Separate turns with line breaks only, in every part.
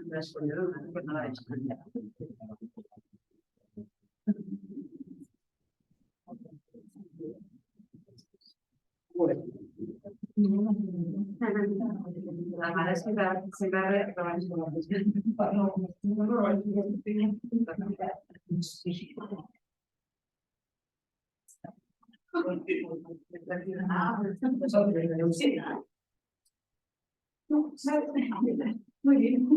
Respondieron, pues nada, hecho. La mala es que se va a reacabar con la cuestión. Muy bien.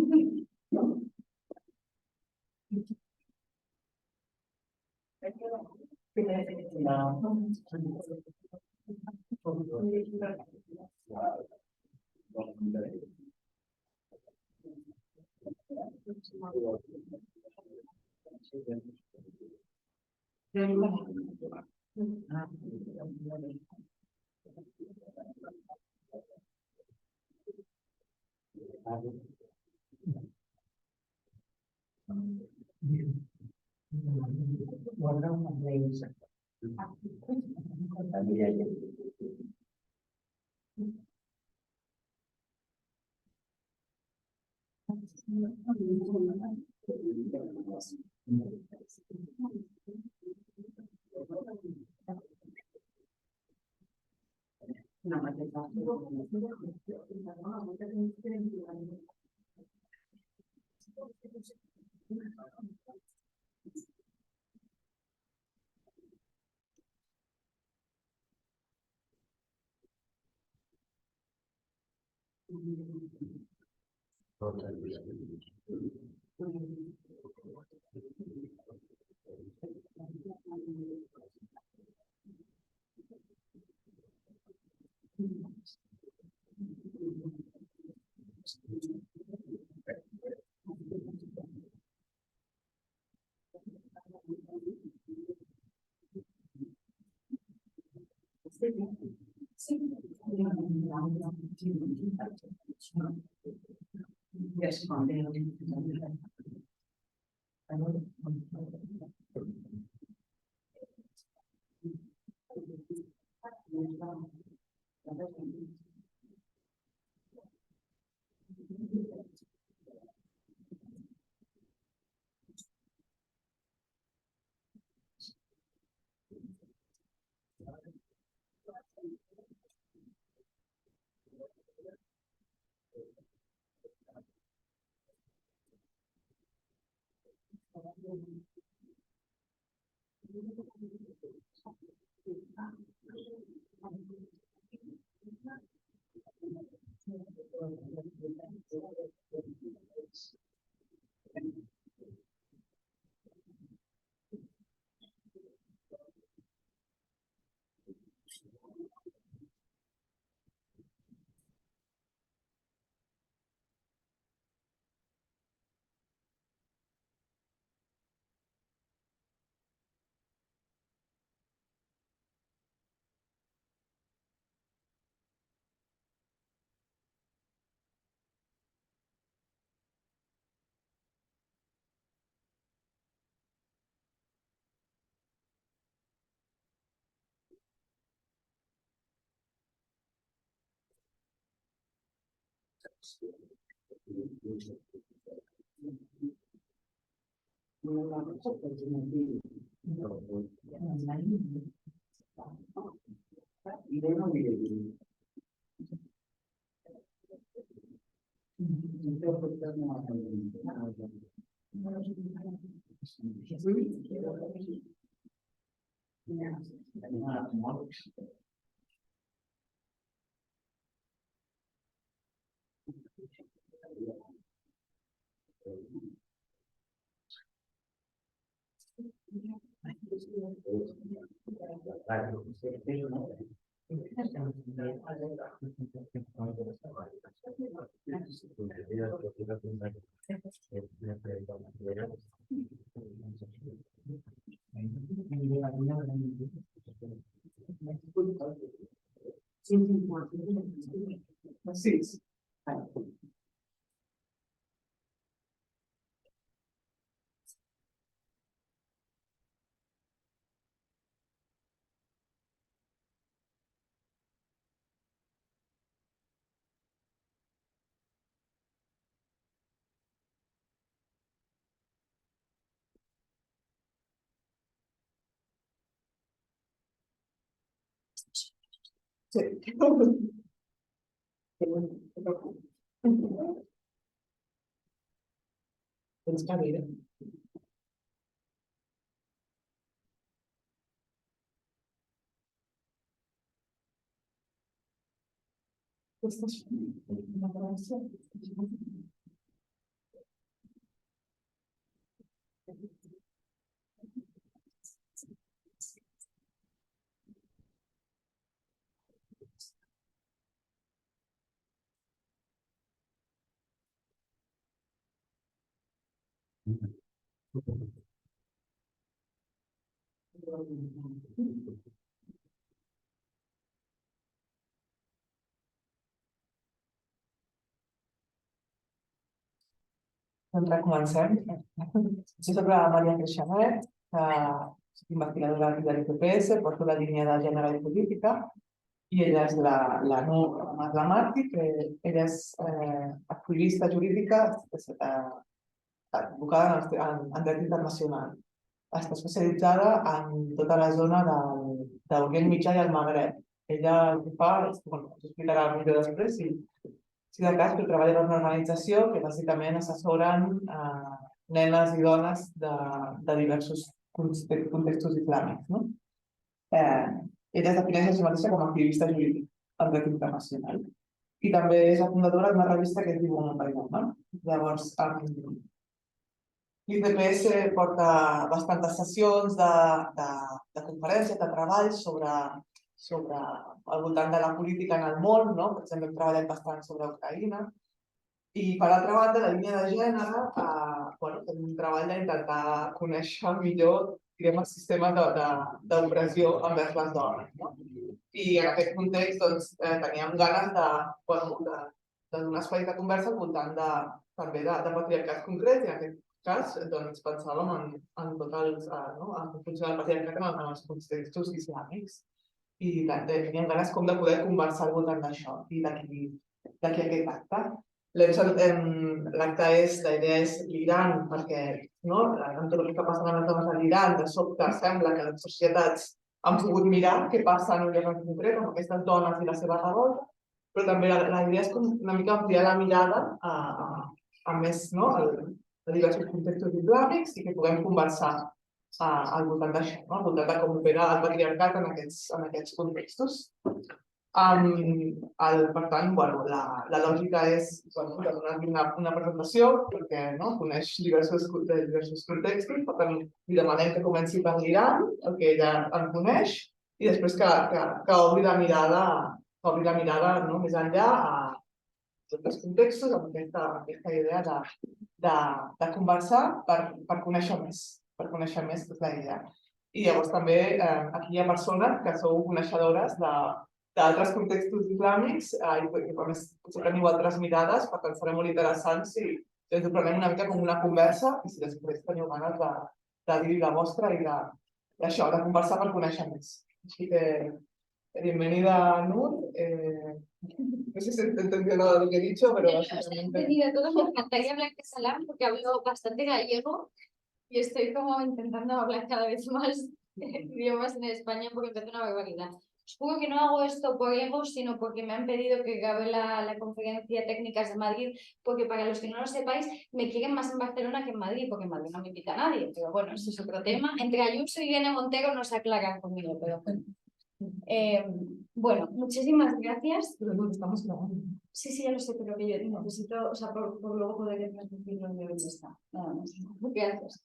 Guarda una prensa. No, yes, sí.
Sí. Tens cadira. Doncs comencem. Jo soc la Maria Freixanet, soc investigadora de l'IPPS, porto la línia de gènere i política, i ella és la Nur Martí, que ella és activista jurídica advocada en dret internacional. Està especialitzada en tota la zona d'Orient Mitjà i el Magreb. Ella el que fa, us explicarà millor després, si de cas, que treballa en una organització que bàsicament assessoren nenes i dones de diversos contextos islàmics. Ella es defineix a si mateixa com a activista jurídica en dret internacional. I també és la fundadora d'una revista que es diu Woman by Woman. Llavors, l'IPPS porta bastantes sessions de conferències, de treball sobre al voltant de la política en el món, no? Per exemple, hem treballat bastant sobre Ucraïna. I, per altra banda, la línia de gènere, fem un treball d'intentar conèixer millor el sistema d'opressió envers les dones. I en aquest context teníem ganes de donar espai de conversa al voltant també de patriarcats concrets, i en aquest cas pensàvem en tot en funció del patriarcat en els contextos islàmics. I teníem ganes de poder conversar al voltant d'això i d'aquí aquest acte. L'acte la idea és l'Iran, perquè amb tot el que passa amb les dones a l'Iran, de sobte sembla que les societats han pogut mirar què passa en un lloc en concret amb aquestes dones i la seva revolta, però també la idea és una mica ampliar la mirada a més a diversos contextos islàmics i que puguem conversar al voltant d'això, al voltant de com opera el patriarcat en aquests contextos. Per tant, la lògica és donar una presentació perquè coneix diversos contextos, per tant, li demanem que comenci per l'Iran, el que ella en coneix, i després que obri la mirada més enllà a altres contextos, amb aquesta idea de conversar per conèixer més. Per conèixer més tota la idea. I llavors també aquí hi ha persones que sou coneixedores d'altres contextos islàmics i que a més potser teniu altres mirades, per tant serà molt interessant si ens ho prenem una mica com una conversa i si després teniu ganes de dir la vostra i d'això, de conversar per conèixer més. Així que, bienvenida, Nur. No sé si he entendido nada de lo que he dicho, pero básicamente...
He entendido todo, me encantaría hablar catalán porque hablo bastante gallego. Y estoy como intentando hablar cada vez más idiomas en España porque me parece una barbaridad. Supongo que no hago esto por ego, sino porque me han pedido que grabe la conferencia Técnicas de Madrid, porque para los que no lo sepáis, me quieren más en Barcelona que en Madrid, porque en Madrid no me invita a nadie. Pero bueno, ese es otro tema. Entre Ayuso y Irene Montero no se aclaran conmigo, pero bueno. Bueno, muchísimas gracias.
Pero no, estamos grabando.
Sí, ya lo sé, pero que yo necesito, o sea, por luego poder transmitirlo de dónde está. Nada más. Gracias.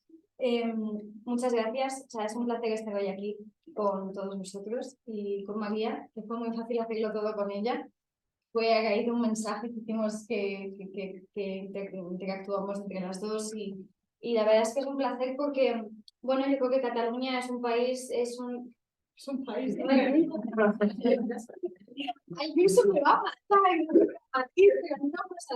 Muchas gracias. O sea, es un placer estar hoy aquí con todos vosotros y con María, que fue muy fácil hacerlo todo con ella. Fue a raíz de un mensaje que hicimos que interactuamos entre las dos y la verdad es que es un placer porque, bueno, yo creo que Cataluña es un país, es un país de Ayuso me va a matar aquí, pero no pasa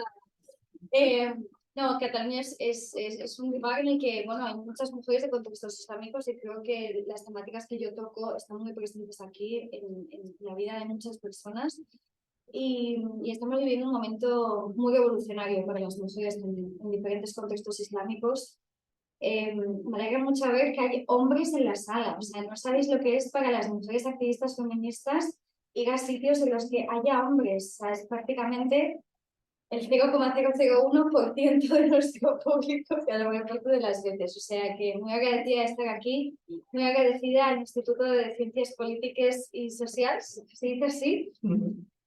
nada. No, Cataluña es un lugar en el que, bueno, hay muchas mujeres de contextos islámicos y creo que las temáticas que yo toco están muy presentes aquí en la vida de muchas personas y estamos viviendo un momento muy revolucionario para las mujeres en diferentes contextos islámicos. Me alegra mucho ver que hay hombres en la sala, o sea, no sabéis lo que es para las mujeres activistas feministas ir a sitios en los que haya hombres, o sea, es prácticamente el 0,001% de nuestro público que lo mejor de las veces. O sea que muy agradecida de estar aquí, muy agradecida al Instituto de Ciencias Políticas y Sociales, se dice así,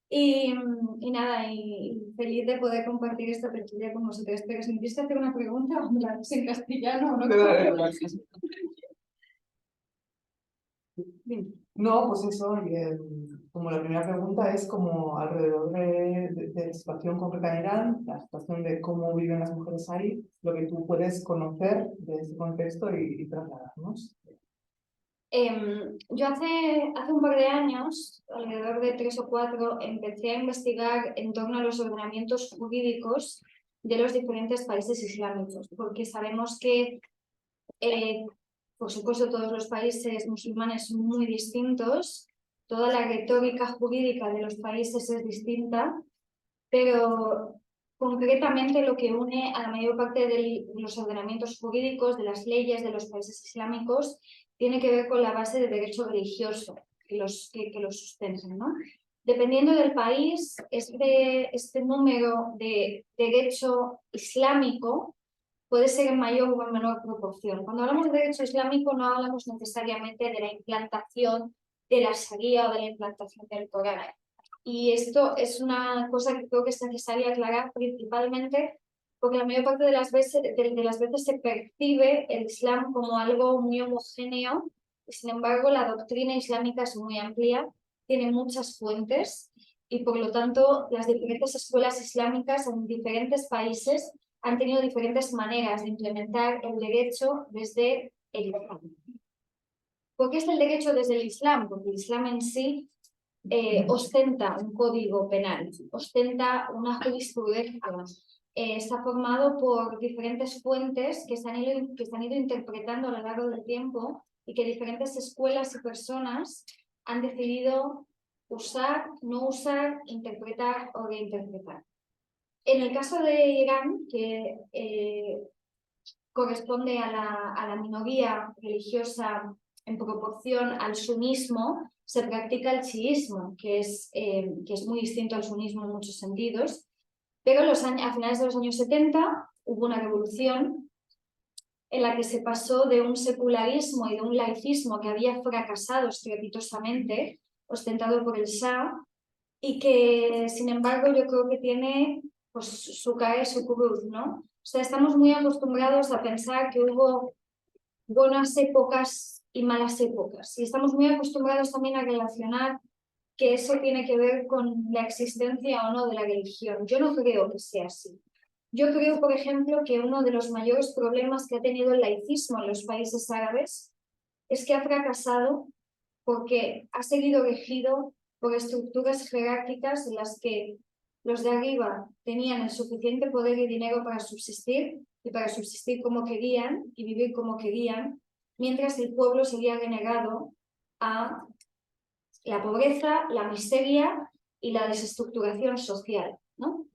y nada, y feliz de poder compartir esta tertulia con vosotros. Pero si me quieres hacer una pregunta, o me la haces en castellano o no. Bien.
No, pues eso, como la primera pregunta es como alrededor de la situación concreta en Irán, la situación de cómo viven las mujeres ahí, lo que tú puedes conocer de ese contexto y trasladarnos.
Yo hace un par de años, alrededor de 3 o 4, empecé a investigar en torno a los ordenamientos jurídicos de los diferentes países islámicos, porque sabemos que por supuesto, todos los países musulmanes son muy distintos, toda la retórica jurídica de los países es distinta, pero concretamente lo que une a la mayor parte de los ordenamientos jurídicos, de las leyes de los países islámicos, tiene que ver con la base de derecho religioso que los sustentan, ¿no? Dependiendo del país, este número de derecho islámico puede ser en mayor o en menor proporción. Cuando hablamos de derecho islámico no hablamos necesariamente de la implantación de la Sharia o de la implantación del Corán. Y esto es una cosa que creo que es necesaria aclarar principalmente porque la mayor parte de las veces se percibe el Islam como algo muy homogéneo y sin embargo la doctrina islámica es muy amplia, tiene muchas fuentes y por lo tanto las diferentes escuelas islámicas en diferentes países han tenido diferentes maneras de implementar el derecho desde el Islam. ¿Por qué es el derecho desde el Islam? Porque el Islam en sí ostenta un código penal, ostenta una jurisprudencia, está formado por diferentes fuentes que se han ido interpretando a lo largo del tiempo y que diferentes escuelas y personas han decidido usar, no usar, interpretar o reinterpretar. En el caso de Irán, que corresponde a la minoría religiosa en proporción al sunismo, se practica el chiismo, que es muy distinto al sunismo en muchos sentidos, pero a finales de los años 70 hubo una revolución en la que se pasó de un secularismo y de un laicismo que había fracasado estrepitosamente, ostentado por el Shah, y que, sin embargo, yo creo que tiene pues, su cae, su cruz, ¿no? O sea, estamos muy acostumbrados a pensar que hubo buenas épocas y malas épocas. Y estamos muy acostumbrados también a relacionar que eso tiene que ver con la existencia o no de la religión. Yo no creo que sea así. Yo creo, por ejemplo, que uno de los mayores problemas que ha tenido el laicismo en los países árabes es que ha fracasado porque ha seguido regido por estructuras jerárquicas en las que los de arriba tenían el suficiente poder y dinero para subsistir y para subsistir como querían y vivir como querían, mientras el pueblo seguía renegado a la pobreza, la miseria y la desestructuración social, ¿no?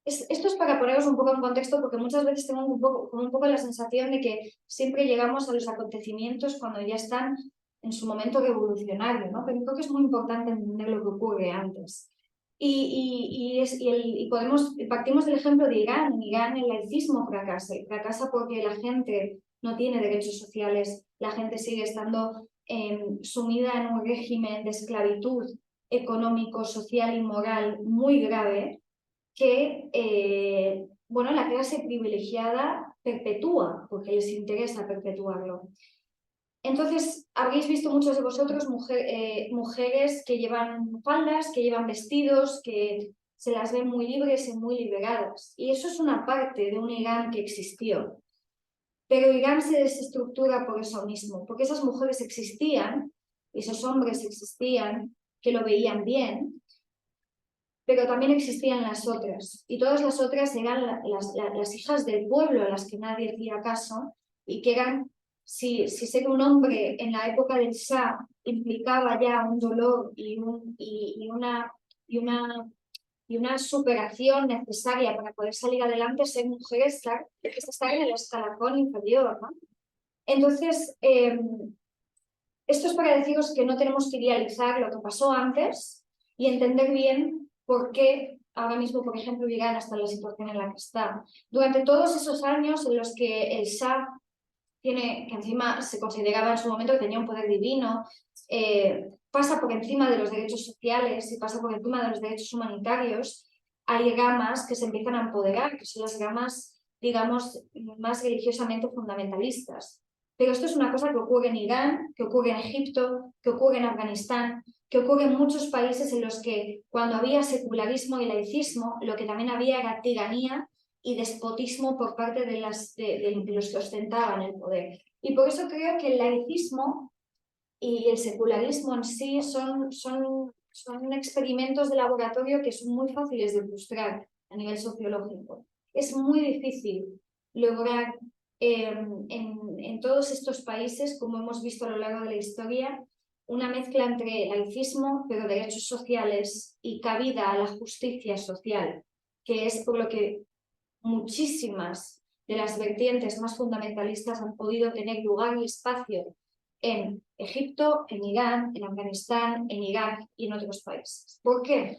Esto es para poneros un poco en contexto porque muchas veces tengo un poco la sensación de que siempre llegamos a los acontecimientos cuando ya están en su momento revolucionario, ¿no? Pero creo que es muy importante entender lo que ocurre antes. Partimos del ejemplo de Irán. En Irán el laicismo fracasa porque la gente no tiene derechos sociales, la gente sigue estando sumida en un régimen de esclavitud económico, social y moral muy grave que la clase privilegiada perpetúa porque les interesa perpetuarlo. Entonces, habréis visto muchos de vosotros mujeres que llevan faldas, que llevan vestidos, que se las ven muy libres y muy liberadas. Y eso es una parte de un Irán que existió. Pero Irán se desestructura por eso mismo, porque esas mujeres existían, y esos hombres existían, que lo veían bien, pero también existían las otras. Y todas las otras eran las hijas del pueblo a las que nadie hacía caso y que eran. Si ser un hombre en la época del Shah implicaba ya un dolor y una superación necesaria para poder salir adelante, ser mujer es estar en el escalafón inferior, ¿no? Entonces, Esto es para deciros que no tenemos que idealizar lo que pasó antes y entender bien por qué ahora mismo, por ejemplo, Irán está en la situación en la que está. Durante todos esos años en los que el Shah que encima se consideraba en su momento que tenía un poder divino, pasa por encima de los derechos sociales y pasa por encima de los derechos humanitarios, hay gamas que se empiezan a empoderar, que son las gamas, digamos, más religiosamente fundamentalistas. Pero esto es una cosa que ocurre en Irán, que ocurre en Egipto, que ocurre en Afganistán, que ocurre en muchos países en los que cuando había secularismo y laicismo, lo que también había era tiranía y despotismo por parte de los que ostentaban el poder. Y por eso creo que el laicismo y el secularismo en sí son experimentos de laboratorio que son muy fáciles de frustrar a nivel sociológico. Es muy difícil lograr en todos estos países, como hemos visto a lo largo de la historia, una mezcla entre laicismo, pero derechos sociales y cabida a la justicia social, que es por lo que muchísimas de las vertientes más fundamentalistas han podido tener lugar y espacio en Egipto, en Irán, en Afganistán, en Irak y en otros países. ¿Por qué?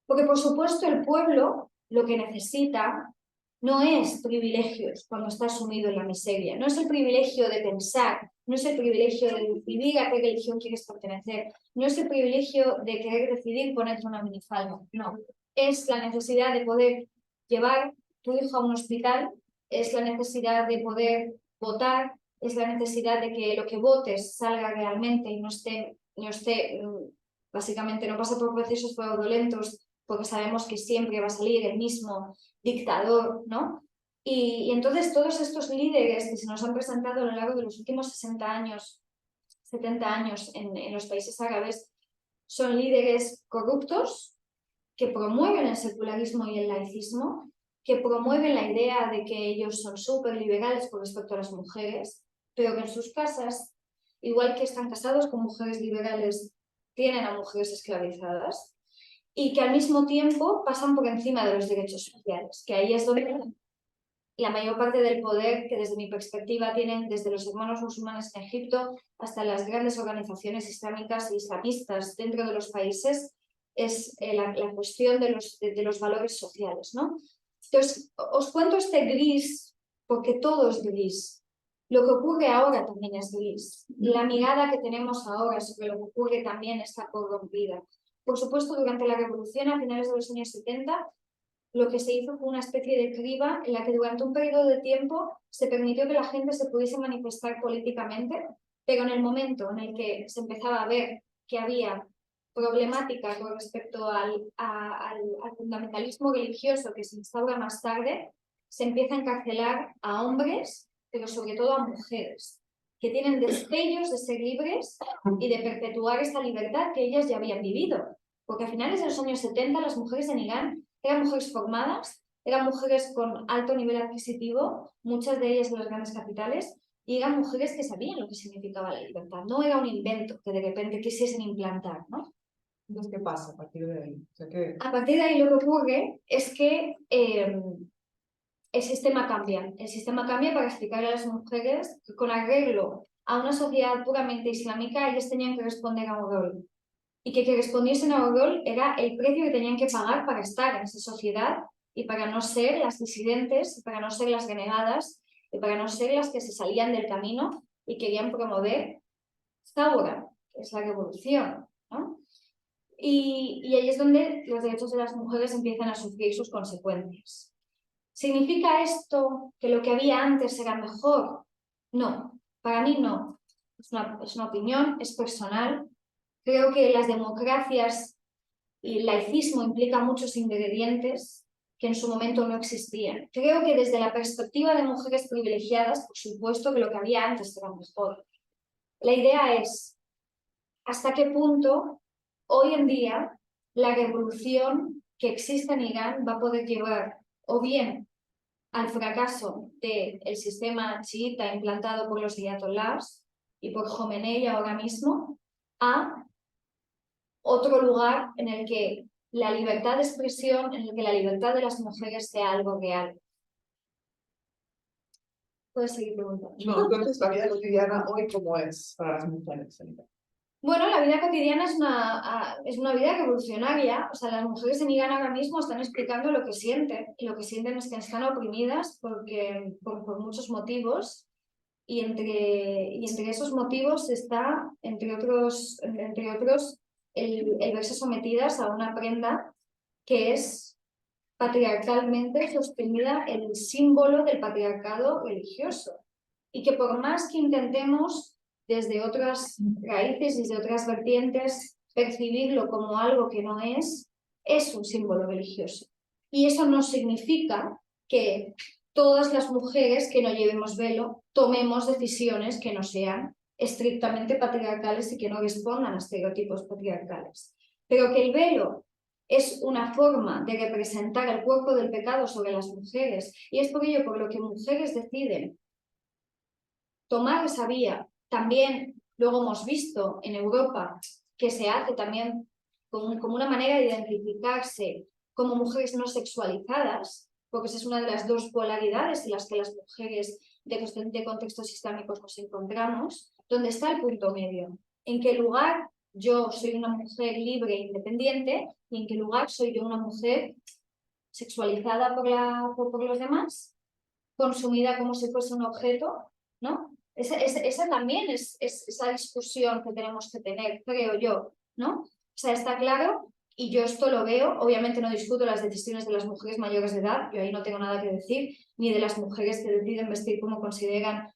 Porque, por supuesto, el pueblo lo que necesita no es privilegios cuando está sumido en la miseria, no es el privilegio de pensar, no es el privilegio de decidir a qué religión quieres pertenecer, no es el privilegio de querer decidir ponerte una minifalda, no. Es la necesidad de poder llevar tu hijo a un hospital, es la necesidad de poder votar, es la necesidad de que lo que votes salga realmente y no esté básicamente no pasa por procesos fraudulentos, porque sabemos que siempre va a salir el mismo dictador, ¿no? Y entonces todos estos líderes que se nos han presentado a lo largo de los últimos 60 años, 70 años en los países árabes, son líderes corruptos que promueven el secularismo y el laicismo, que promueven la idea de que ellos son súper liberales con respecto a las mujeres, pero que en sus casas, igual que están casados con mujeres liberales, tienen a mujeres esclavizadas y que al mismo tiempo pasan por encima de los derechos sociales, que ahí es donde la mayor parte del poder que desde mi perspectiva tienen desde los hermanos musulmanes en Egipto hasta las grandes organizaciones islámicas e islamistas dentro de los países es la cuestión de los valores sociales, ¿no? Entonces, os cuento este gris porque todo es gris. Lo que ocurre ahora también es gris. La mirada que tenemos ahora sobre lo que ocurre también está corrompida. Por supuesto, durante la revolución a finales de los años 70, lo que se hizo fue una especie de criba en la que durante un periodo de tiempo se permitió que la gente se pudiese manifestar políticamente, pero en el momento en el que se empezaba a ver que había problemática con respecto al fundamentalismo religioso que se instaura más tarde, se empieza a encarcelar a hombres, pero sobre todo a mujeres, que tienen destellos de ser libres y de perpetuar esta libertad que ellas ya habían vivido. Porque a finales de los años 70 las mujeres en Irán eran mujeres formadas, eran mujeres con alto nivel adquisitivo, muchas de ellas en las grandes capitales, y eran mujeres que sabían lo que significaba la libertad. No era un invento que de repente quisiesen implantar, ¿no?
Entonces, ¿qué pasa a partir de ahí? O sea, ¿qué?
A partir de ahí lo que ocurre es que el sistema cambia. El sistema cambia para explicarle a las mujeres que con arreglo a una sociedad puramente islámica ellas tenían que responder a un rol. Y que respondiesen a un rol era el precio que tenían que pagar para estar en esa sociedad y para no ser las disidentes, para no ser las renegadas, y para no ser las que se salían del camino y querían promover Zaura, que es la revolución, ¿no? Y ahí es donde los derechos de las mujeres empiezan a sufrir sus consecuencias. ¿Significa esto que lo que había antes era mejor? No, para mí no. Es una opinión, es personal. Creo que las democracias y el laicismo implican muchos ingredientes que en su momento no existían. Creo que desde la perspectiva de mujeres privilegiadas, por supuesto que lo que había antes era mejor. La idea es, ¿hasta qué punto hoy en día la revolución que existe en Irán va a poder llevar o bien al fracaso del sistema chiita implantado por los ayatolás y por Jomenei ahora mismo, a otro lugar en el que la libertad de expresión, en el que la libertad de las mujeres sea algo real? Puedes seguir preguntando.
No, entonces la vida cotidiana hoy, ¿cómo es para las mujeres?
Bueno, la vida cotidiana es una vida revolucionaria. O sea, las mujeres en Irán ahora mismo están explicando lo que sienten. Y lo que sienten es que están oprimidas por muchos motivos. Y entre esos motivos está, entre otros el verse sometidas a una prenda que es patriarcalmente sostenida en el símbolo del patriarcado religioso. Y que por más que intentemos desde otras raíces, desde otras vertientes, percibirlo como algo que no es un símbolo religioso. Y eso no significa que todas las mujeres que no llevemos velo tomemos decisiones que no sean estrictamente patriarcales y que no respondan a estereotipos patriarcales. Pero que el velo es una forma de representar el cuerpo del pecado sobre las mujeres, y es por ello por lo que mujeres deciden tomar esa vía. También luego hemos visto en Europa que se hace también como una manera de identificarse como mujeres no sexualizadas, porque esa es una de las dos polaridades en las que las mujeres de contextos islámicos nos encontramos, donde está el punto medio, en qué lugar yo soy una mujer libre e independiente y en qué lugar soy yo una mujer sexualizada por los demás, consumida como si fuese un objeto, ¿no? Esa también es esa discusión que tenemos que tener, creo yo, ¿no? O sea, está claro, y yo esto lo veo, obviamente no discuto las decisiones de las mujeres mayores de edad, yo ahí no tengo nada que decir, ni de las mujeres que deciden vestir como consideran,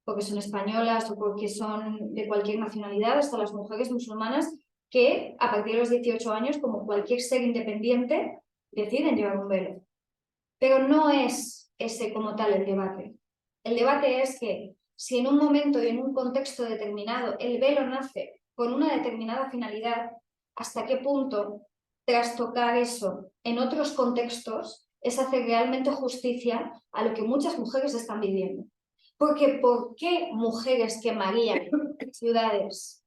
porque son españolas o porque son de cualquier nacionalidad, hasta las mujeres musulmanas que a partir de los 18 años, como cualquier ser independiente, deciden llevar un velo. Pero no es ese como tal el debate. El debate es que si en un momento y en un contexto determinado el velo nace con una determinada finalidad, ¿hasta qué punto trastocar eso en otros contextos es hacer realmente justicia a lo que muchas mujeres están viviendo? Porque ¿por qué mujeres quemarían ciudades,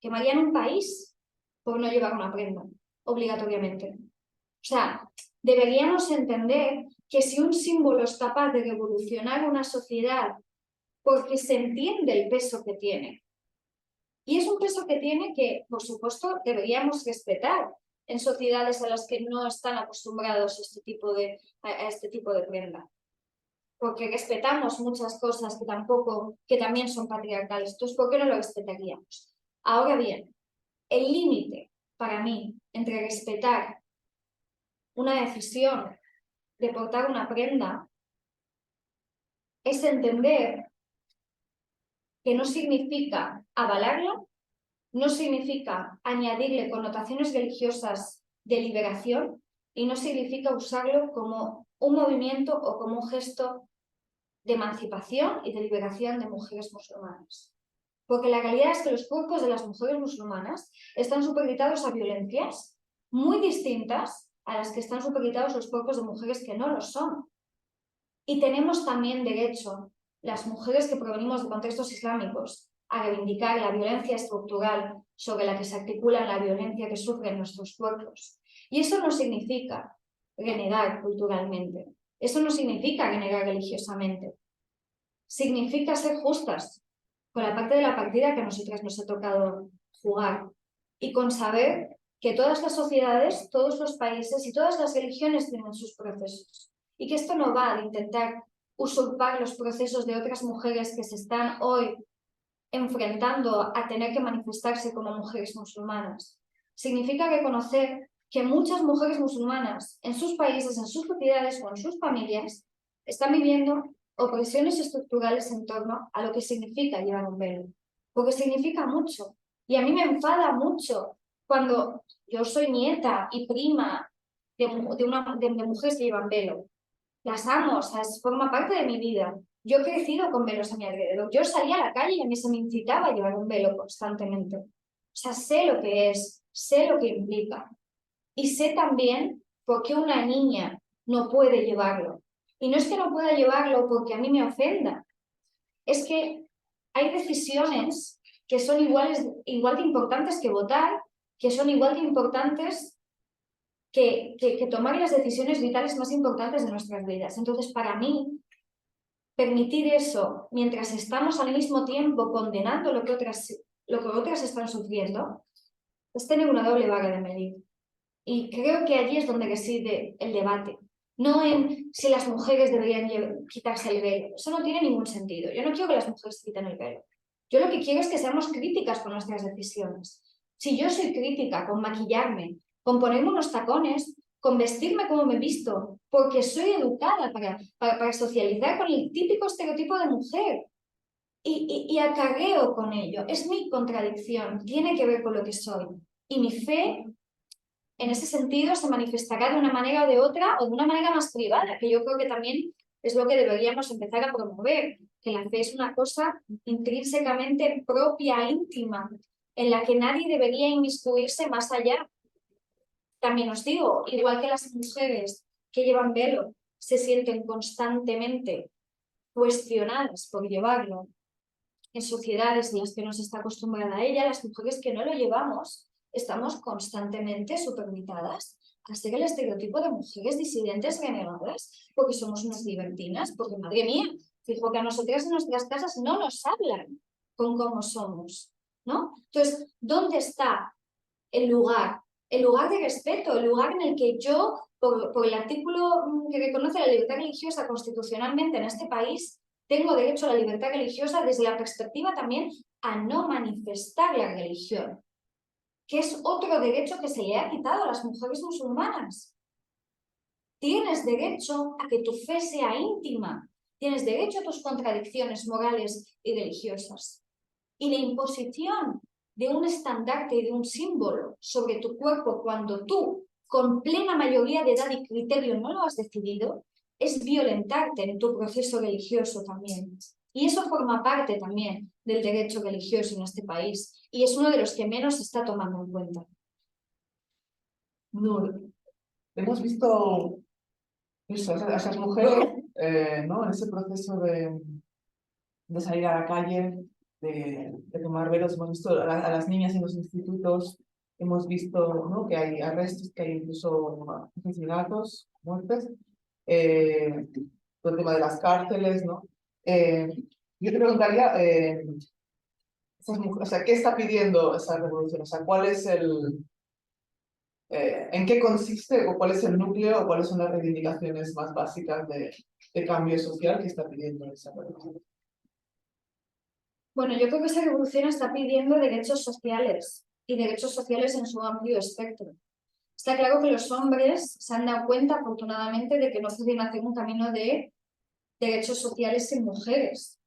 quemarían un país por no llevar una prenda obligatoriamente? O sea, deberíamos entender que si un símbolo es capaz de revolucionar una sociedad porque se entiende el peso que tiene, y es un peso que tiene que, por supuesto, deberíamos respetar en sociedades a las que no están acostumbrados a este tipo de prenda, porque respetamos muchas cosas que también son patriarcales. Entonces, ¿por qué no lo respetaríamos? Ahora bien, el límite para mí entre respetar una decisión de portar una prenda es entender que no significa avalarla, no significa añadirle connotaciones religiosas de liberación y no significa usarlo como un movimiento o como un gesto de emancipación y de liberación de mujeres musulmanas. Porque la realidad es que los cuerpos de las mujeres musulmanas están supeditados a violencias muy distintas a las que están supeditados los cuerpos de mujeres que no lo son. Y tenemos también derecho, las mujeres que provenimos de contextos islámicos, a reivindicar la violencia estructural sobre la que se articula la violencia que sufren nuestros cuerpos. Y eso no significa renegar culturalmente, eso no significa renegar religiosamente, significa ser justas con la parte de la partida que a nosotras nos ha tocado jugar y con saber que todas las sociedades, todos los países y todas las religiones tienen sus procesos y que esto no va a intentar usurpar los procesos de otras mujeres que se están hoy enfrentando a tener que manifestarse como mujeres musulmanas. Significa reconocer que muchas mujeres musulmanas en sus países, en sus sociedades o en sus familias están viviendo opresiones estructurales en torno a lo que significa llevar un velo, porque significa mucho. Y a mí me enfada mucho cuando yo soy nieta y prima de mujeres que llevan velo. Las amo, o sea, forma parte de mi vida. Yo he crecido con velos a mi alrededor. Yo salía a la calle y a mí se me incitaba a llevar un velo constantemente. O sea, sé lo que es, sé lo que implica. Y sé también por qué una niña no puede llevarlo. Y no es que no pueda llevarlo porque a mí me ofenda. Es que hay decisiones que son igual de importantes que votar, que son igual de importantes que tomar las decisiones vitales más importantes de nuestras vidas. Entonces, para mí, permitir eso mientras estamos al mismo tiempo condenando lo que otras están sufriendo, es tener una doble vara de medir. Y creo que allí es donde reside el debate. No en si las mujeres deberían quitarse el velo. Eso no tiene ningún sentido. Yo no quiero que las mujeres se quiten el velo. Yo lo que quiero es que seamos críticas con nuestras decisiones. Si yo soy crítica con maquillarme, con ponerme unos tacones, con vestirme como me visto, porque soy educada para socializar con el típico estereotipo de mujer y acarreo con ello, es mi contradicción, tiene que ver con lo que soy. Y mi fe, en ese sentido, se manifestará de una manera o de otra, o de una manera más privada, que yo creo que también es lo que deberíamos empezar a promover, que la fe es una cosa intrínsecamente propia, íntima, en la que nadie debería inmiscuirse más allá. También os digo, igual que las mujeres que llevan velo se sienten constantemente cuestionadas por llevarlo en sociedades en las que no se está acostumbrada a ella, las mujeres que no lo llevamos estamos constantemente supervitadas a ser el estereotipo de mujeres disidentes renegadas, porque somos unas libertinas, porque madre mía, fijo que a nosotras en nuestras casas no nos hablan con cómo somos, ¿no? Entonces, ¿dónde está el lugar? El lugar de respeto, el lugar en el que yo, por el artículo que reconoce la libertad religiosa constitucionalmente en este país, tengo derecho a la libertad religiosa desde la perspectiva también a no manifestar la religión, que es otro derecho que se le ha quitado a las mujeres musulmanas. Tienes derecho a que tu fe sea íntima, tienes derecho a tus contradicciones morales y religiosas. Y la imposición de un estandarte y de un símbolo sobre tu cuerpo cuando tú, con plena mayoría de edad y criterio, no lo has decidido, es violentarte en tu proceso religioso también. Y eso forma parte también del derecho religioso en este país. Y es uno de los que menos se está tomando en cuenta.
No, hemos visto eso, esas mujeres, ¿no? En ese proceso de salir a la calle, de tomar velos, hemos visto a las niñas en los institutos, hemos visto, ¿no? Que hay arrestos, que hay incluso asesinatos, muertes, todo el tema de las cárceles, ¿no? Yo te preguntaría, esas mujeres, o sea, ¿qué está pidiendo esa revolución? O sea, ¿cuál es en qué consiste o cuál es el núcleo o cuáles son las reivindicaciones más básicas de cambio social que está pidiendo esa revolución?
Bueno, yo creo que esa revolución está pidiendo derechos sociales y derechos sociales en su amplio espectro. Está claro que los hombres se han dado cuenta, afortunadamente, de que no pueden hacer un camino de derechos sociales sin mujeres.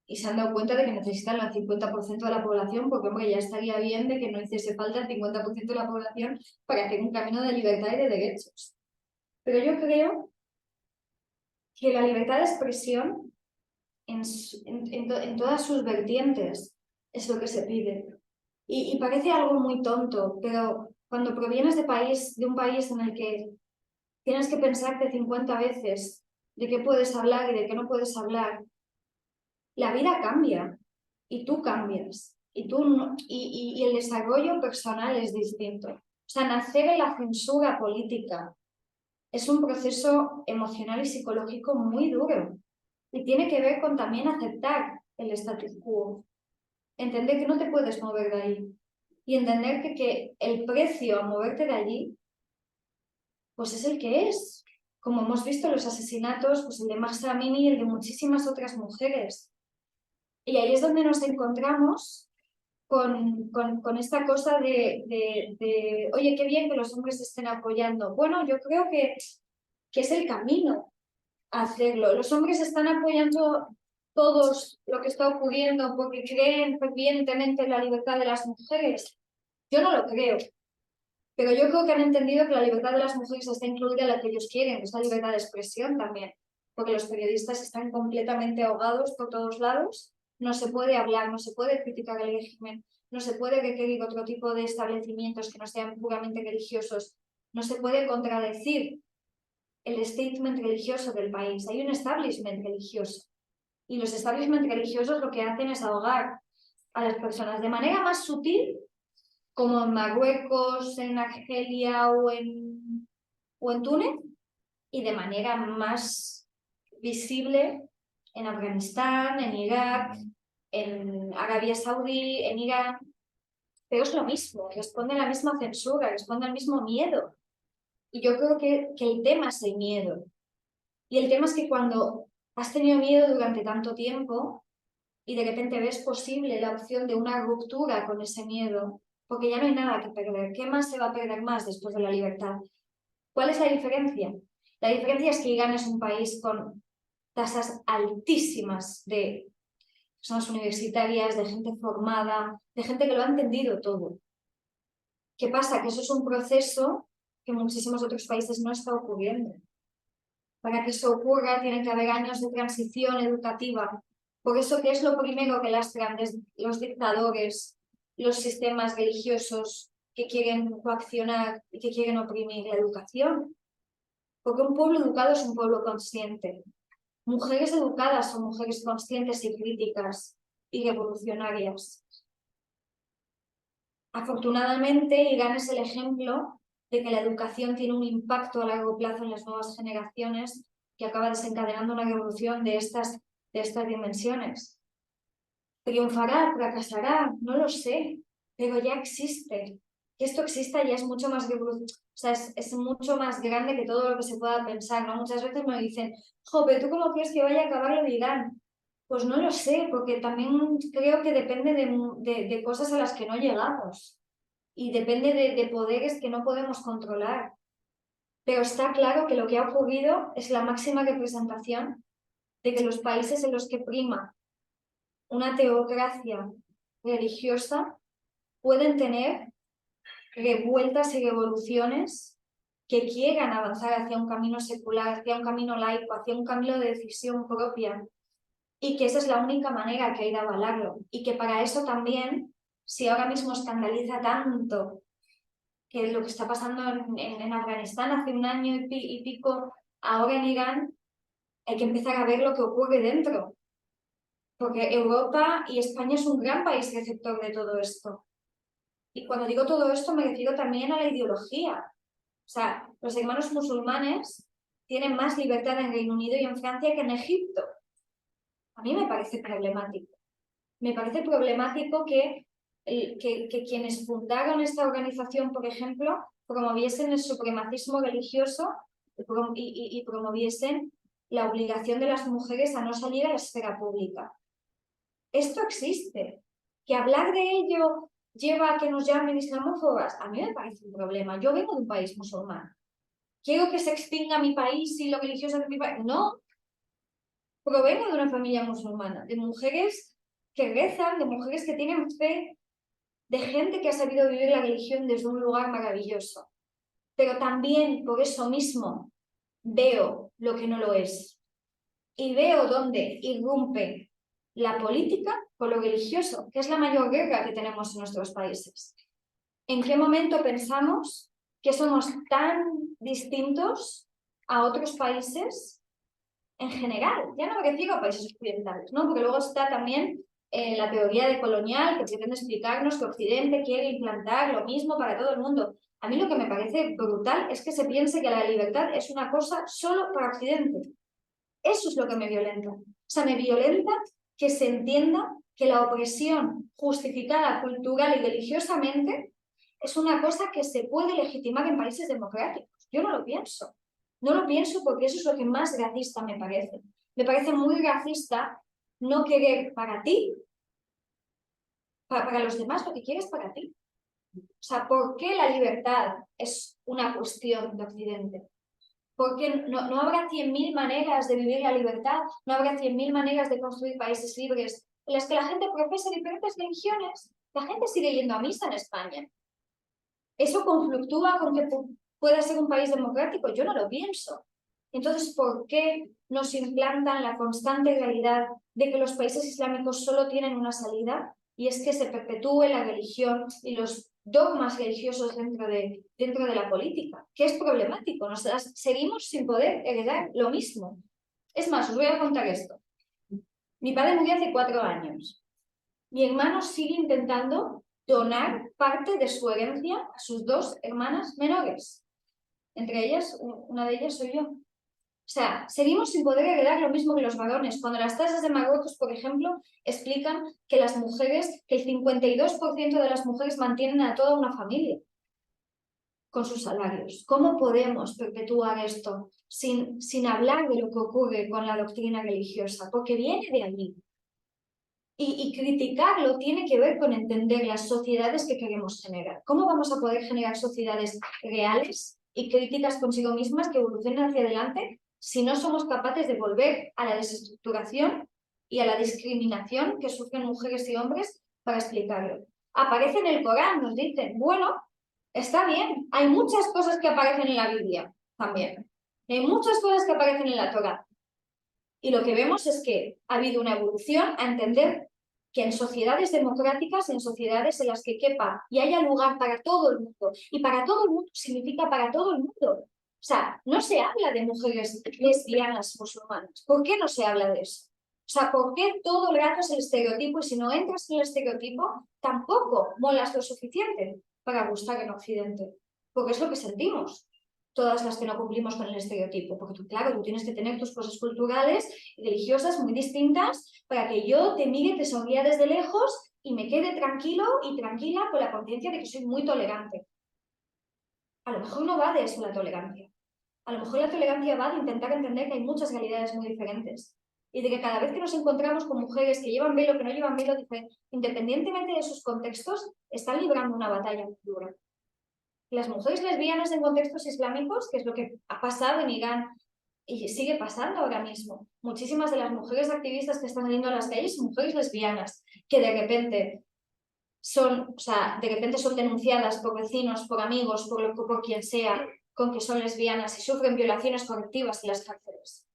Y se han dado cuenta de que necesitan el 50% de la población, porque, hombre, ya estaría bien de que no hiciese falta el 50% de la población para hacer un camino de libertad y de derechos. Pero yo creo que la libertad de expresión en todas sus vertientes es lo que se pide. Y parece algo muy tonto, pero cuando provienes de un país en el que tienes que pensarte 50 veces de qué puedes hablar y de qué no puedes hablar, la vida cambia y tú cambias y el desarrollo personal es distinto. O sea, nacer en la censura política es un proceso emocional y psicológico muy duro y tiene que ver con también aceptar el status quo, entender que no te puedes mover de ahí y entender que el precio a moverte de allí pues es el que es. Como hemos visto los asesinatos, pues el de Mahsa Amini y el de muchísimas otras mujeres. Y ahí es donde nos encontramos con esta cosa de, oye, qué bien que los hombres estén apoyando. Bueno, yo creo que es el camino a hacerlo. Los hombres están apoyando todos lo que está ocurriendo porque creen fervientemente en la libertad de las mujeres. Yo no lo creo. Pero yo creo que han entendido que la libertad de las mujeres está incluida en la que ellos quieren, que es la libertad de expresión también. Porque los periodistas están completamente ahogados por todos lados. No se puede hablar, no se puede criticar el régimen, no se puede requerir otro tipo de establecimientos que no sean puramente religiosos, no se puede contradecir el statement religioso del país. Hay un establishment religioso. Y los establishment religiosos lo que hacen es ahogar a las personas de manera más sutil, como en Marruecos, en Argelia o en Túnez, y de manera más visible en Afganistán, en Irak, en Arabia Saudí, en Irán, pero es lo mismo, responde a la misma censura, responde al mismo miedo. Y yo creo que el tema es el miedo. Y el tema es que cuando has tenido miedo durante tanto tiempo y de repente ves posible la opción de una ruptura con ese miedo, porque ya no hay nada que perder. ¿Qué más se va a perder más después de la libertad? ¿Cuál es la diferencia? La diferencia es que Irán es un país con tasas altísimas de personas universitarias, de gente formada, de gente que lo ha entendido todo. ¿Qué pasa? Que eso es un proceso que en muchísimos otros países no está ocurriendo. Para que eso ocurra tienen que haber años de transición educativa. Por eso, ¿qué es lo primero que lastran los dictadores, los sistemas religiosos que quieren coaccionar y que quieren oprimir? La educación. Porque un pueblo educado es un pueblo consciente. Mujeres educadas son mujeres conscientes y críticas y revolucionarias. Afortunadamente, Irán es el ejemplo de que la educación tiene un impacto a largo plazo en las nuevas generaciones que acaba desencadenando una revolución de estas dimensiones. ¿Triunfará? ¿Fracasará? No lo sé, pero ya existe. Que esto exista ya es mucho más es mucho más grande que todo lo que se pueda pensar, ¿no? Muchas veces me dicen, jo, pero ¿tú cómo crees que vaya a acabar lo de Irán? Pues no lo sé, porque también creo que depende de cosas a las que no llegamos y depende de poderes que no podemos controlar. Pero está claro que lo que ha ocurrido es la máxima representación de que los países en los que prima una teocracia religiosa pueden tener revueltas y revoluciones que quieran avanzar hacia un camino secular, hacia un camino laico, hacia un camino de decisión propia, y que esa es la única manera que hay de avalarlo, y que para eso también, si ahora mismo escandaliza tanto que lo que está pasando en Afganistán hace un año y pico, ahora en Irán, hay que empezar a ver lo que ocurre dentro, porque Europa y España es un gran país receptor de todo esto. Y cuando digo todo esto me refiero también a la ideología. O sea, los hermanos musulmanes tienen más libertad en Reino Unido y en Francia que en Egipto. A mí me parece problemático. Me parece problemático que quienes fundaron esta organización, por ejemplo, promoviesen el supremacismo religioso y promoviesen la obligación de las mujeres a no salir a la esfera pública. Esto existe. Que hablar de ello lleva a que nos llamen islamófobas, a mí me parece un problema. Yo vengo de un país musulmán. ¿Quiero que se extinga mi país y lo religioso de mi país? No. Provengo de una familia musulmana, de mujeres que rezan, de mujeres que tienen fe, de gente que ha sabido vivir la religión desde un lugar maravilloso. Pero también por eso mismo veo lo que no lo es. Y veo dónde irrumpe la política con lo religioso, que es la mayor guerra que tenemos en nuestros países. ¿En qué momento pensamos que somos tan distintos a otros países en general? Ya no me refiero a países occidentales, ¿no? Porque luego está también la teoría de colonial que pretende explicarnos que Occidente quiere implantar lo mismo para todo el mundo. A mí lo que me parece brutal es que se piense que la libertad es una cosa solo para Occidente. Eso es lo que me violenta. O sea, me violenta que se entienda que la opresión justificada cultural y religiosamente es una cosa que se puede legitimar en países democráticos. Yo no lo pienso. No lo pienso porque eso es lo que más racista me parece. Me parece muy racista no querer para ti, para los demás, lo que quieres para ti. O sea, ¿por qué la libertad es una cuestión de Occidente? Porque no habrá 100.000 maneras de vivir la libertad, no habrá 100.000 maneras de construir países libres en las que la gente profesa diferentes religiones. La gente sigue yendo a misa en España. ¿Eso conflictúa con que pueda ser un país democrático? Yo no lo pienso. Entonces, ¿por qué nos implantan la constante realidad de que los países islámicos solo tienen una salida? Y es que se perpetúe la religión y los dogmas religiosos dentro de la política, que es problemático. Seguimos sin poder heredar lo mismo. Es más, os voy a contar esto. Mi padre murió hace 4 años. Mi hermano sigue intentando donar parte de su herencia a sus 2 hermanas menores. Entre ellas, una de ellas soy yo. O sea, seguimos sin poder heredar lo mismo que los varones. Cuando las tasas de Marruecos, por ejemplo, explican que las mujeres, que el 52% de las mujeres mantienen a toda una familia con sus salarios. ¿Cómo podemos perpetuar esto sin hablar de lo que ocurre con la doctrina religiosa? Porque viene de allí. Y criticarlo tiene que ver con entender las sociedades que queremos generar. ¿Cómo vamos a poder generar sociedades reales y críticas consigo mismas que evolucionen hacia adelante si no somos capaces de volver a la desestructuración y a la discriminación que sufren mujeres y hombres para explicarlo? Aparece en el Corán, nos dicen, bueno, está bien, hay muchas cosas que aparecen en la Biblia también. Hay muchas cosas que aparecen en la Torá. Y lo que vemos es que ha habido una evolución a entender que en sociedades democráticas, en sociedades en las que quepa y haya lugar para todo el mundo, y para todo el mundo significa para todo el mundo. O sea, no se habla de mujeres lesbianas musulmanas. ¿Por qué no se habla de eso? O sea, ¿por qué todo el rato es el estereotipo y si no entras en el estereotipo, tampoco molas lo suficiente para gustar en Occidente? Porque es lo que sentimos todas las que no cumplimos con el estereotipo, porque tú, claro, tú tienes que tener tus cosas culturales y religiosas muy distintas para que yo te mire, te sonría desde lejos y me quede tranquilo y tranquila con la conciencia de que soy muy tolerante. A lo mejor no va de eso la tolerancia. A lo mejor la tolerancia va de intentar entender que hay muchas realidades muy diferentes y de que cada vez que nos encontramos con mujeres que llevan velo, que no llevan velo, independientemente de sus contextos, están librando una batalla muy dura. Las mujeres lesbianas en contextos islámicos, que es lo que ha pasado en Irán y sigue pasando ahora mismo. Muchísimas de las mujeres activistas que están saliendo a las calles son mujeres lesbianas, que de repente son denunciadas por vecinos, por amigos, por quien sea, con que son lesbianas y sufren violaciones colectivas en las cárceles.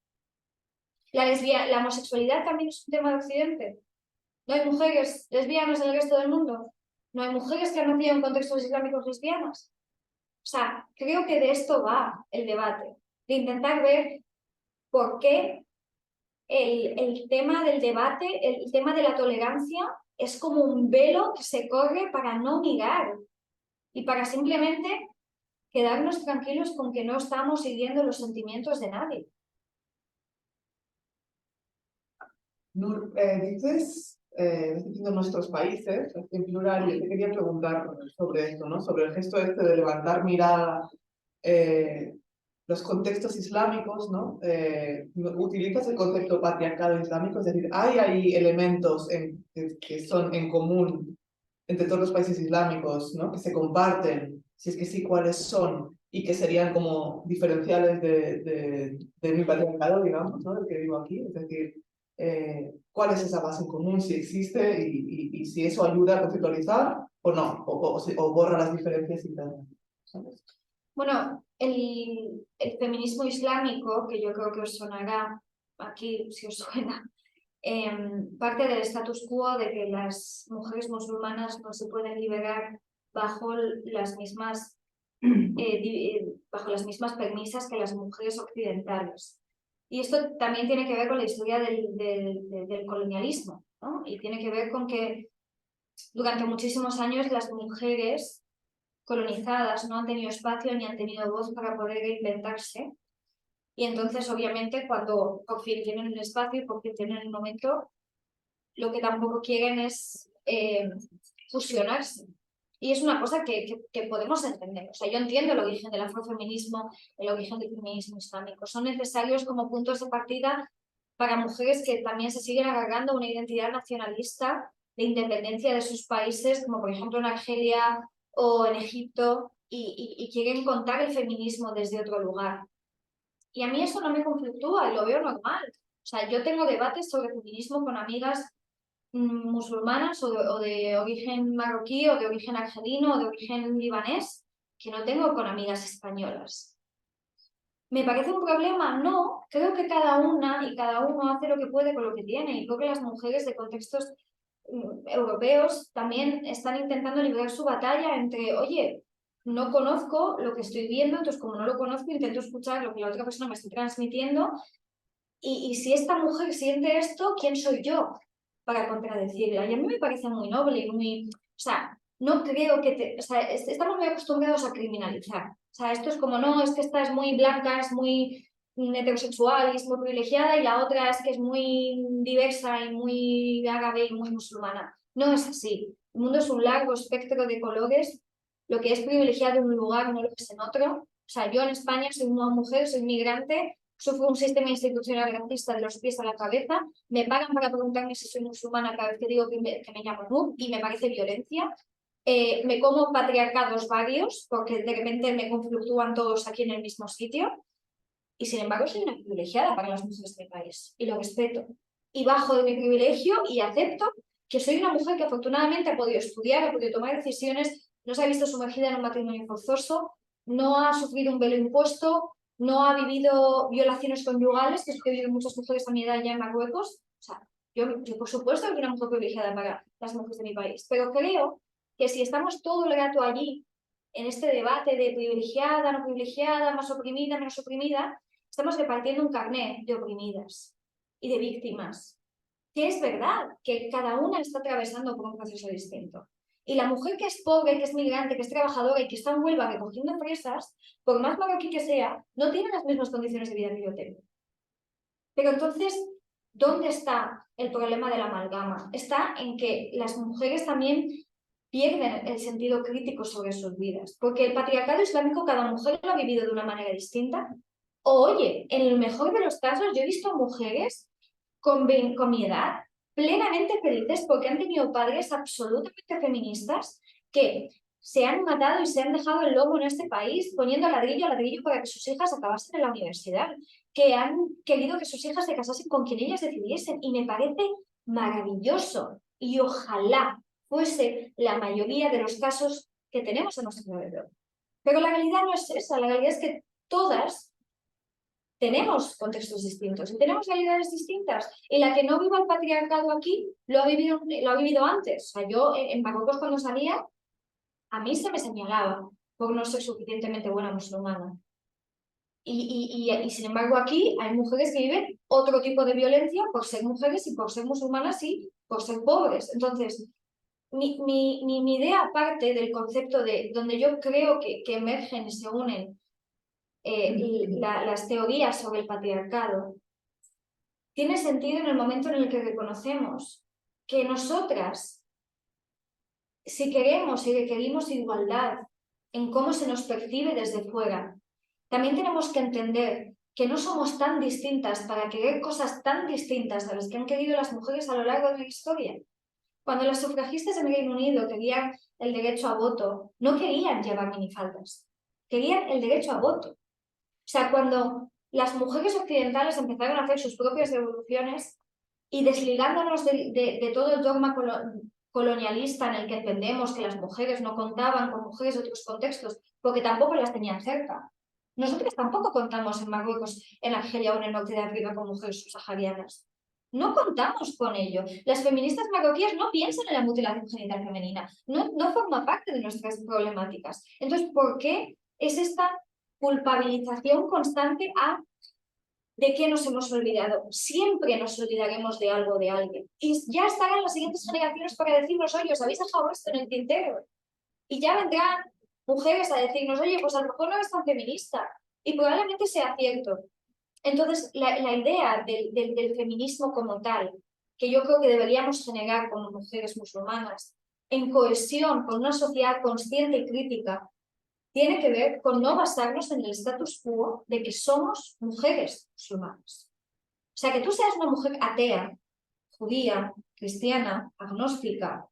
La homosexualidad también es un tema de Occidente. ¿No hay mujeres lesbianas en el resto del mundo? ¿No hay mujeres que han nacido en contextos islámicos lesbianas? O sea, creo que de esto va el debate, de intentar ver por qué el tema del debate, el tema de la tolerancia, es como un velo que se corre para no mirar y para simplemente quedarnos tranquilos con que no estamos siguiendo los sentimientos de nadie.
Nur, dices diciendo nuestros países, en plural, yo te quería preguntar sobre esto, ¿no? Sobre el gesto este de levantar mirada, los contextos islámicos, ¿no? Utilizas el concepto patriarcado islámico, es decir, hay elementos que son en común entre todos los países islámicos, ¿no? Que se comparten, si es que sí, cuáles son, y que serían como diferenciales de mi patriarcado, digamos, ¿no? Del que vivo aquí, es decir, cuál es esa base en común, si existe y si eso ayuda a conceptualizar o no, o borra las diferencias internas, ¿sabes?
Bueno, el feminismo islámico, que yo creo que os sonará aquí, si os suena, parte del status quo de que las mujeres musulmanas no se pueden liberar bajo las mismas premisas que las mujeres occidentales. Y esto también tiene que ver con la historia del colonialismo, ¿no? Y tiene que ver con que durante muchísimos años las mujeres colonizadas no han tenido espacio ni han tenido voz para poder reinventarse. Y entonces, obviamente, cuando por fin tienen un espacio y por fin tienen el momento, lo que tampoco quieren es fusionarse. Y es una cosa que podemos entender. O sea, yo entiendo el origen del afrofeminismo, el origen del feminismo islámico. Son necesarios como puntos de partida para mujeres que también se siguen agarrando a una identidad nacionalista de independencia de sus países, como por ejemplo en Argelia o en Egipto, y quieren contar el feminismo desde otro lugar. Y a mí eso no me conflictúa y lo veo normal. O sea, yo tengo debates sobre feminismo con amigas musulmanas o de origen marroquí o de origen argelino o de origen libanés que no tengo con amigas españolas. ¿Me parece un problema? No. Creo que cada una y cada uno hace lo que puede con lo que tiene y creo que las mujeres de contextos europeos también están intentando librar su batalla entre, oye, no conozco lo que estoy viendo, entonces como no lo conozco intento escuchar lo que la otra persona me está transmitiendo y si esta mujer siente esto, ¿quién soy yo para contradecirla? Y a mí me parece muy noble y muy... O sea, no creo que... O sea, estamos muy acostumbrados a criminalizar. O sea, esto es como, no, es que esta es muy blanca, es muy heterosexual y es muy privilegiada, y la otra es que es muy diversa y muy árabe y muy musulmana. No es así. El mundo es un largo espectro de colores. Lo que es privilegiado en un lugar no lo es en otro. O sea, yo en España soy una mujer, soy migrante, sufro un sistema institucional racista de los pies a la cabeza, me pagan para preguntarme si soy musulmana cada vez que digo que me llamo Nur, y me parece violencia. Me como patriarcados varios, porque de repente me confluctúan todos aquí en el mismo sitio, y sin embargo soy una privilegiada para las mujeres de mi país, y lo respeto. Y bajo de mi privilegio y acepto que soy una mujer que afortunadamente ha podido estudiar, ha podido tomar decisiones, no se ha visto sumergida en un matrimonio forzoso, no ha sufrido un velo impuesto, no ha vivido violaciones conyugales, que es lo que viven muchas mujeres a mi edad ya en Marruecos. O sea, yo por supuesto que soy una mujer privilegiada para las mujeres de mi país, pero creo que si estamos todo el rato allí, en este debate de privilegiada, no privilegiada, más oprimida, menos oprimida, estamos repartiendo un carnet de oprimidas y de víctimas, que es verdad que cada una está atravesando por un proceso distinto. Y la mujer que es pobre, que es migrante, que es trabajadora y que está en Huelva recogiendo fresas, por más marroquí que sea, no tiene las mismas condiciones de vida que yo tengo. Pero entonces, ¿dónde está el problema de la amalgama? Está en que las mujeres también pierden el sentido crítico sobre sus vidas, porque el patriarcado islámico cada mujer lo ha vivido de una manera distinta. O, oye, en el mejor de los casos yo he visto mujeres con mi edad plenamente felices porque han tenido padres absolutamente feministas que se han matado y se han dejado el lomo en este país poniendo ladrillo a ladrillo para que sus hijas acabasen en la universidad, que han querido que sus hijas se casasen con quien ellas decidiesen, y me parece maravilloso, y ojalá fuese la mayoría de los casos que tenemos a nuestro alrededor. Pero la realidad no es esa, la realidad es que todas tenemos contextos distintos y tenemos realidades distintas, y la que no viva el patriarcado aquí lo ha vivido antes. O sea, yo en Marruecos cuando salía, a mí se me señalaba por no ser suficientemente buena musulmana. Y sin embargo aquí hay mujeres que viven otro tipo de violencia por ser mujeres y por ser musulmanas y por ser pobres. Entonces, mi idea parte del concepto de donde yo creo que emergen y se unen las teorías sobre el patriarcado, tiene sentido en el momento en el que reconocemos que nosotras, si queremos y requerimos igualdad en cómo se nos percibe desde fuera, también tenemos que entender que no somos tan distintas para querer cosas tan distintas a las que han querido las mujeres a lo largo de la historia. Cuando las sufragistas en Reino Unido querían el derecho a voto, no querían llevar minifaldas, querían el derecho a voto. O sea, cuando las mujeres occidentales empezaron a hacer sus propias revoluciones y desligándonos de todo el dogma colonialista en el que entendemos que las mujeres no contaban con mujeres de otros contextos porque tampoco las tenían cerca. Nosotros tampoco contamos en Marruecos, en Argelia o en el norte de África con mujeres subsaharianas. No contamos con ello. Las feministas marroquíes no piensan en la mutilación genital femenina. No forma parte de nuestras problemáticas. Entonces, ¿por qué es esta culpabilización constante de qué nos hemos olvidado? Siempre nos olvidaremos de algo de alguien. Y ya estarán las siguientes generaciones para decirnos, oye, os habéis dejado esto en el tintero. Y ya vendrán mujeres a decirnos, oye, pues a lo mejor no eres tan feminista. Y probablemente sea cierto. Entonces, la idea del feminismo como tal, que yo creo que deberíamos generar como mujeres musulmanas, en cohesión con una sociedad consciente y crítica, tiene que ver con no basarnos en el status quo de que somos mujeres musulmanas. O sea, que tú seas una mujer atea, judía, cristiana, agnóstica,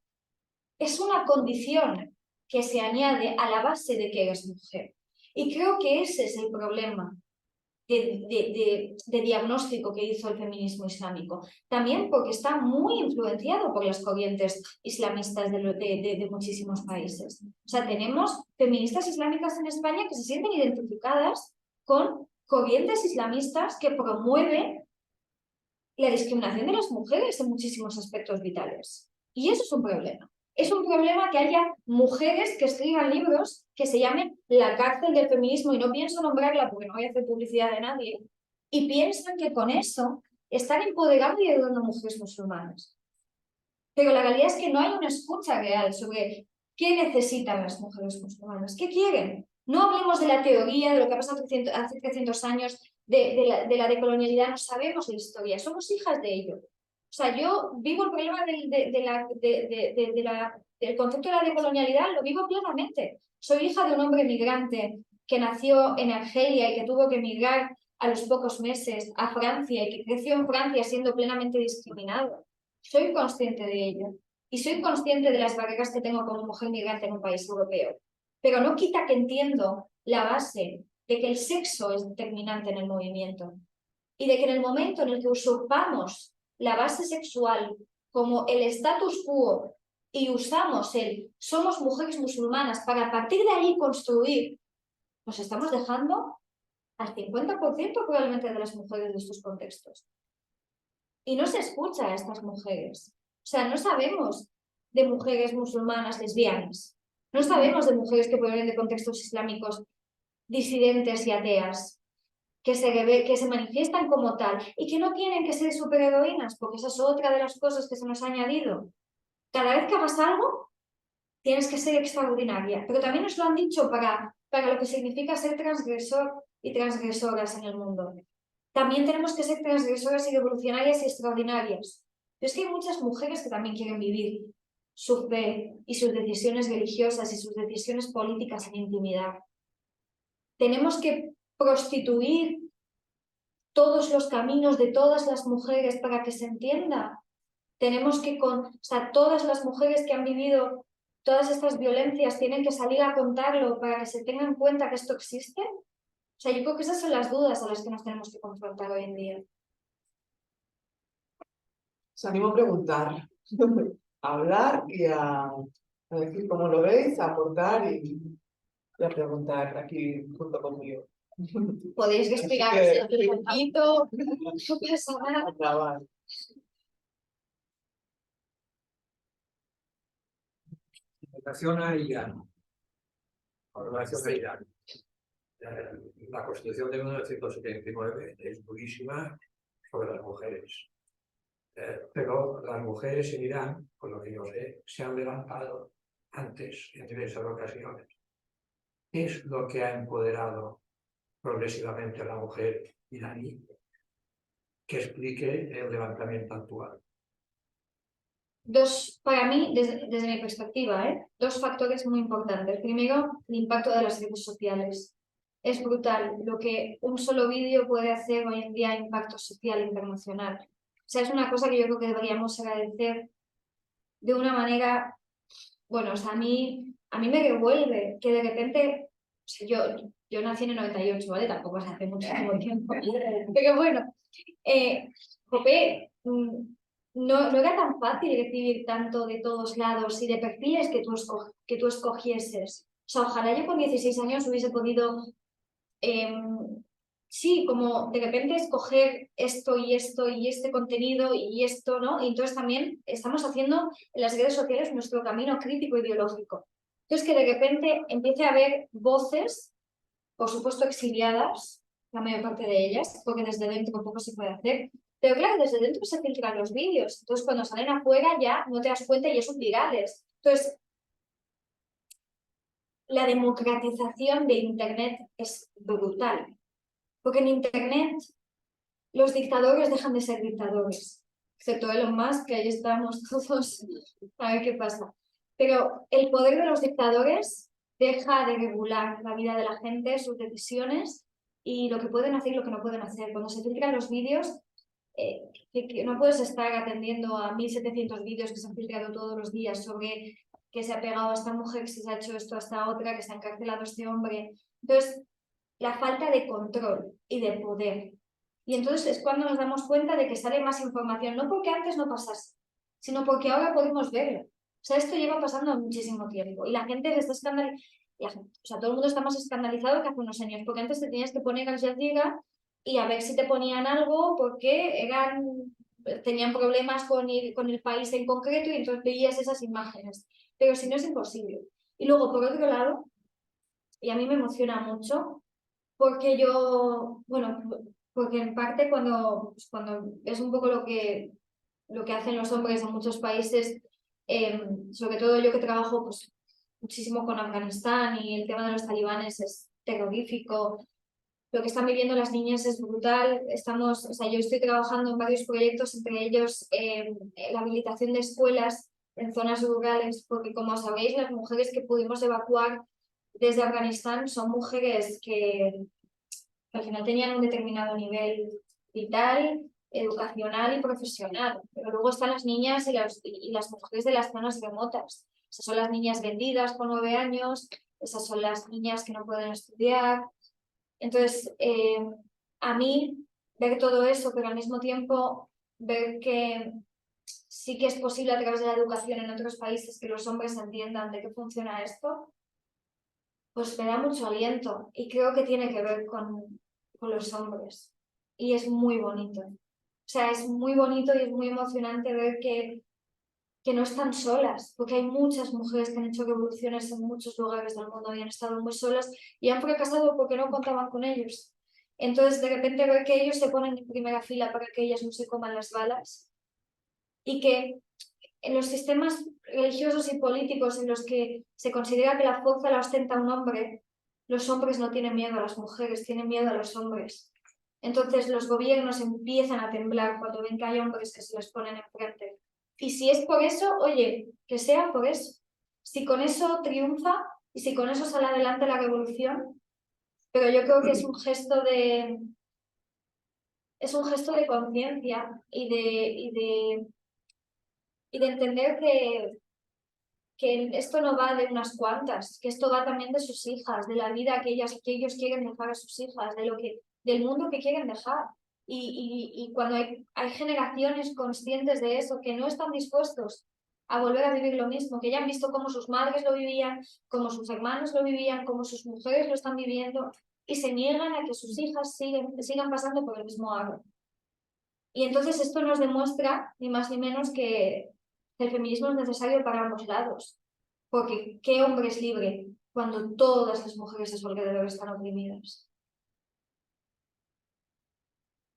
es una condición que se añade a la base de que eres mujer. Y creo que ese es el problema de diagnóstico que hizo el feminismo islámico. También porque está muy influenciado por las corrientes islamistas de muchísimos países. O sea, tenemos feministas islámicas en España que se sienten identificadas con corrientes islamistas que promueven la discriminación de las mujeres en muchísimos aspectos vitales. Y eso es un problema. Es un problema que haya mujeres que escriban libros que se llamen La cárcel del feminismo, y no pienso nombrarla porque no voy a hacer publicidad de nadie, y piensan que con eso están empoderando y ayudando a mujeres musulmanas. Pero la realidad es que no hay una escucha real sobre qué necesitan las mujeres musulmanas, qué quieren. No hablemos de la teoría, de lo que ha pasado hace 300 años, de la decolonialidad no sabemos la historia, somos hijas de ello. O sea, yo vivo el problema del concepto de la decolonialidad, lo vivo plenamente. Soy hija de un hombre migrante que nació en Argelia y que tuvo que emigrar a los pocos meses a Francia y que creció en Francia siendo plenamente discriminado. Soy consciente de ello y soy consciente de las barreras que tengo como mujer migrante en un país europeo. Pero no quita que entiendo la base de que el sexo es determinante en el movimiento y de que en el momento en el que usurpamos la base sexual como el status quo y usamos el somos mujeres musulmanas para a partir de ahí construir, nos estamos dejando al 50% probablemente de las mujeres de estos contextos. Y no se escucha a estas mujeres. O sea, no sabemos de mujeres musulmanas lesbianas. No sabemos de mujeres que provienen de contextos islámicos disidentes y ateas, que se manifiestan como tal y que no tienen que ser superheroínas, porque esa es otra de las cosas que se nos ha añadido. Cada vez que hagas algo, tienes que ser extraordinaria, pero también nos lo han dicho para lo que significa ser transgresor y transgresoras en el mundo. También tenemos que ser transgresoras y revolucionarias y extraordinarias. Pero es que hay muchas mujeres que también quieren vivir su fe y sus decisiones religiosas y sus decisiones políticas en intimidad. Tenemos que prostituir todos los caminos de todas las mujeres para que se entienda. Tenemos que, o sea, todas las mujeres que han vivido todas estas violencias tienen que salir a contarlo para que se tenga en cuenta que esto existe. O sea, yo creo que esas son las dudas a las que nos tenemos que confrontar hoy en día.
Os animo a preguntar, a hablar y a decir cómo lo veis, a aportar y a preguntar aquí junto conmigo.
Podéis
Así
respirar
que-
un poquito, no pasa nada.
Acabar.
En relación a Irán, la Constitución de 1979 es durísima sobre las mujeres. Pero las mujeres en Irán, por lo que yo sé, se han levantado antes en diversas ocasiones. ¿Qué es lo que ha empoderado progresivamente a la mujer iraní que explique el levantamiento actual?
Para mí, desde mi perspectiva, dos factores muy importantes. Primero, el impacto de las redes sociales. Es brutal lo que un solo vídeo puede hacer hoy en día a impacto social internacional. O sea, es una cosa que yo creo que deberíamos agradecer de una manera, bueno, o sea, a mí me revuelve que de repente, o sea, yo nací en el 98, ¿vale? Tampoco es hace muchísimo tiempo. Pero bueno, no era tan fácil recibir tanto de todos lados y de perfiles que tú escogieses. O sea, ojalá yo con 16 años hubiese podido, sí, como de repente escoger esto y esto y este contenido y esto, ¿no? Y entonces también estamos haciendo en las redes sociales nuestro camino crítico ideológico. Entonces que de repente empiece a haber voces, por supuesto exiliadas, la mayor parte de ellas, porque desde dentro poco se puede hacer. Pero claro, desde dentro se filtran los vídeos. Entonces, cuando salen afuera ya no te das cuenta y son virales. Entonces, la democratización de Internet es brutal. Porque en Internet los dictadores dejan de ser dictadores. Excepto Elon Musk, que ahí estamos todos a ver qué pasa. Pero el poder de los dictadores deja de regular la vida de la gente, sus decisiones y lo que pueden hacer y lo que no pueden hacer. Cuando se filtran los vídeos, que no puedes estar atendiendo a 1700 vídeos que se han filtrado todos los días sobre que se ha pegado a esta mujer, que se ha hecho esto a esta otra, que se ha encarcelado a este hombre. Entonces, la falta de control y de poder. Y entonces es cuando nos damos cuenta de que sale más información, no porque antes no pasase, sino porque ahora podemos verlo. O sea, esto lleva pasando muchísimo tiempo y la gente se está escandalizando. O sea, todo el mundo está más escandalizado que hace unos años, porque antes te tenías que poner Al Jazeera y a ver si te ponían algo porque tenían problemas con el país en concreto y entonces veías esas imágenes. Pero si no es imposible. Y luego, por otro lado, y a mí me emociona mucho, porque porque en parte cuando es un poco lo que hacen los hombres en muchos países, sobre todo yo que trabajo pues, muchísimo con Afganistán y el tema de los talibanes es terrorífico, lo que están viviendo las niñas es brutal. Yo estoy trabajando en varios proyectos, entre ellos la habilitación de escuelas en zonas rurales, porque como sabéis, las mujeres que pudimos evacuar desde Afganistán son mujeres que al final tenían un determinado nivel vital, educacional y profesional, pero luego están las niñas y las mujeres de las zonas remotas. Esas son las niñas vendidas con 9 años, esas son las niñas que no pueden estudiar. Entonces, a mí, ver todo eso, pero al mismo tiempo ver que sí que es posible a través de la educación en otros países que los hombres entiendan de qué funciona esto, pues me da mucho aliento y creo que tiene que ver con los hombres. Y es muy bonito. O sea, es muy bonito y es muy emocionante ver que no están solas, porque hay muchas mujeres que han hecho revoluciones en muchos lugares del mundo y han estado muy solas y han fracasado porque no contaban con ellos. Entonces, de repente ver que ellos se ponen en primera fila para que ellas no se coman las balas y que en los sistemas religiosos y políticos en los que se considera que la fuerza la ostenta un hombre, los hombres no tienen miedo a las mujeres, tienen miedo a los hombres. Entonces los gobiernos empiezan a temblar cuando ven que hay hombres que se les ponen enfrente. Y si es por eso, oye, que sea por eso. Si con eso triunfa y si con eso sale adelante la revolución, pero yo creo que es un gesto de conciencia y de entender que esto no va de unas cuantas, que esto va también de sus hijas, de la vida que ellos quieren dejar a sus hijas, del mundo que quieren dejar. Y cuando hay generaciones conscientes de eso, que no están dispuestos a volver a vivir lo mismo, que ya han visto cómo sus madres lo vivían, cómo sus hermanos lo vivían, cómo sus mujeres lo están viviendo, y se niegan a que sus hijas sigan pasando por el mismo agua. Y entonces esto nos demuestra, ni más ni menos, que el feminismo es necesario para ambos lados. Porque ¿qué hombre es libre cuando todas las mujeres a su alrededor están oprimidas?